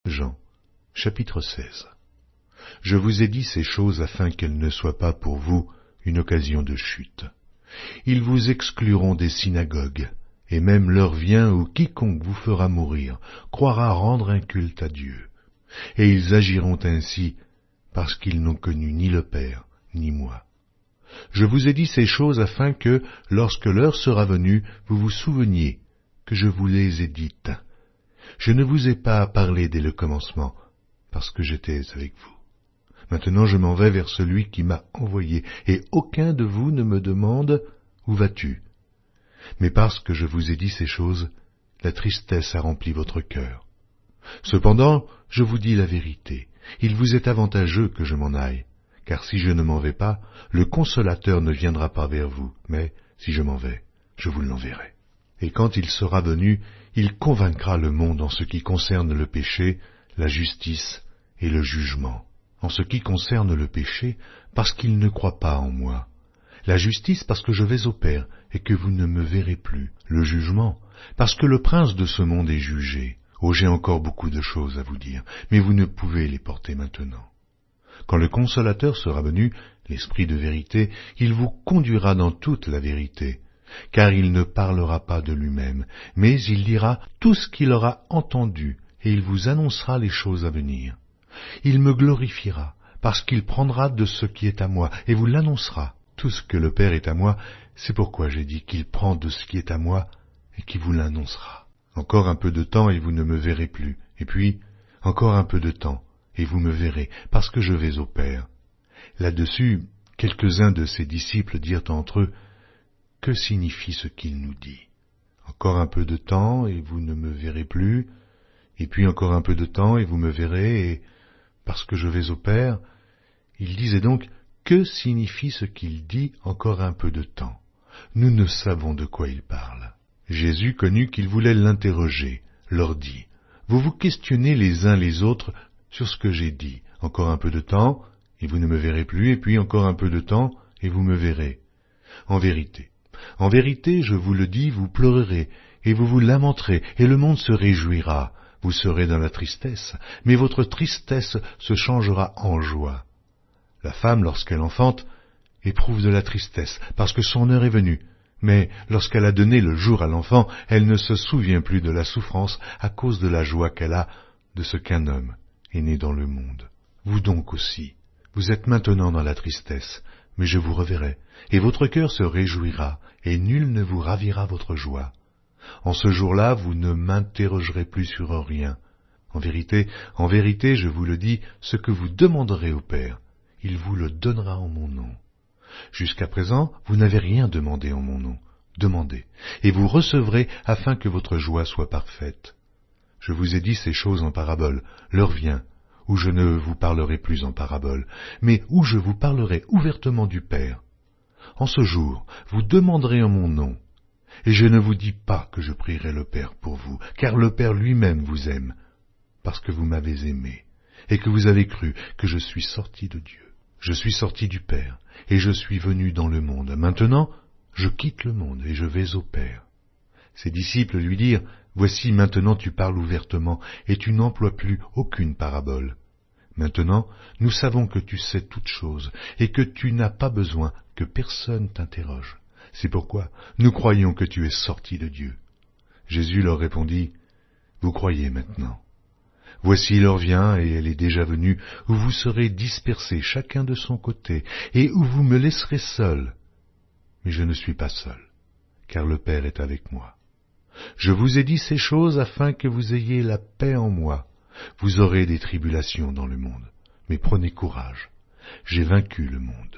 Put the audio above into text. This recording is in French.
Jean, chapitre 16. Je vous ai dit ces choses afin qu'elles ne soient pas pour vous une occasion de chute. Ils vous excluront des synagogues, et même l'heure vient où quiconque vous fera mourir croira rendre un culte à Dieu. Et ils agiront ainsi parce qu'ils n'ont connu ni le Père, ni moi. Je vous ai dit ces choses afin que, lorsque l'heure sera venue, vous vous souveniez que je vous les ai dites. Je ne vous ai pas parlé dès le commencement, parce que j'étais avec vous. Maintenant je m'en vais vers celui qui m'a envoyé, et aucun de vous ne me demande « Où vas-tu » Mais parce que je vous ai dit ces choses, la tristesse a rempli votre cœur. Cependant, je vous dis la vérité, il vous est avantageux que je m'en aille, car si je ne m'en vais pas, le Consolateur ne viendra pas vers vous, mais si je m'en vais, je vous l'enverrai. Et quand il sera venu, il convaincra le monde en ce qui concerne le péché, la justice et le jugement. En ce qui concerne le péché, parce qu'il ne croit pas en moi. La justice, parce que je vais au Père et que vous ne me verrez plus. Le jugement, parce que le prince de ce monde est jugé. Oh, j'ai encore beaucoup de choses à vous dire, mais vous ne pouvez les porter maintenant. Quand le Consolateur sera venu, l'Esprit de vérité, il vous conduira dans toute la vérité, car il ne parlera pas de lui-même, mais il dira tout ce qu'il aura entendu, et il vous annoncera les choses à venir. Il me glorifiera, parce qu'il prendra de ce qui est à moi, et vous l'annoncera. Tout ce que le Père est à moi, c'est pourquoi j'ai dit qu'il prend de ce qui est à moi, et qu'il vous l'annoncera. Encore un peu de temps, et vous ne me verrez plus, et puis, encore un peu de temps, et vous me verrez, parce que je vais au Père. Là-dessus, quelques-uns de ses disciples dirent entre eux, « Que signifie ce qu'il nous dit? Encore un peu de temps, et vous ne me verrez plus, et puis encore un peu de temps, et vous me verrez, et parce que je vais au Père. » Il disait donc, « Que signifie ce qu'il dit encore un peu de temps? » Nous ne savons de quoi il parle. Jésus connut qu'ils voulaient l'interroger, leur dit, « Vous vous questionnez les uns les autres sur ce que j'ai dit. Encore un peu de temps, et vous ne me verrez plus, et puis encore un peu de temps, et vous me verrez. En vérité, je vous le dis, vous pleurerez, et vous vous lamenterez, et le monde se réjouira. Vous serez dans la tristesse, mais votre tristesse se changera en joie. La femme, lorsqu'elle enfante, éprouve de la tristesse, parce que son heure est venue. Mais lorsqu'elle a donné le jour à l'enfant, elle ne se souvient plus de la souffrance à cause de la joie qu'elle a de ce qu'un homme est né dans le monde. Vous donc aussi, vous êtes maintenant dans la tristesse, mais je vous reverrai, et votre cœur se réjouira, et nul ne vous ravira votre joie. En ce jour-là, vous ne m'interrogerez plus sur rien. En vérité, je vous le dis, ce que vous demanderez au Père, il vous le donnera en mon nom. Jusqu'à présent, vous n'avez rien demandé en mon nom. Demandez, et vous recevrez afin que votre joie soit parfaite. Je vous ai dit ces choses en parabole. L'heure vient où je ne vous parlerai plus en parabole, mais où je vous parlerai ouvertement du Père. En ce jour, vous demanderez en mon nom. Et je ne vous dis pas que je prierai le Père pour vous, car le Père lui-même vous aime, parce que vous m'avez aimé, et que vous avez cru que je suis sorti de Dieu. Je suis sorti du Père, et je suis venu dans le monde. Maintenant, je quitte le monde, et je vais au Père. Ses disciples lui dirent, « Voici, maintenant tu parles ouvertement, et tu n'emploies plus aucune parabole. Maintenant, nous savons que tu sais toutes choses, et que tu n'as pas besoin que personne t'interroge. C'est pourquoi nous croyons que tu es sorti de Dieu. » Jésus leur répondit, « Vous croyez maintenant. Voici l'heure vient, et elle est déjà venue, où vous serez dispersés chacun de son côté, et où vous me laisserez seul. Mais je ne suis pas seul, car le Père est avec moi. Je vous ai dit ces choses afin que vous ayez la paix en moi. Vous aurez des tribulations dans le monde, mais prenez courage, j'ai vaincu le monde. »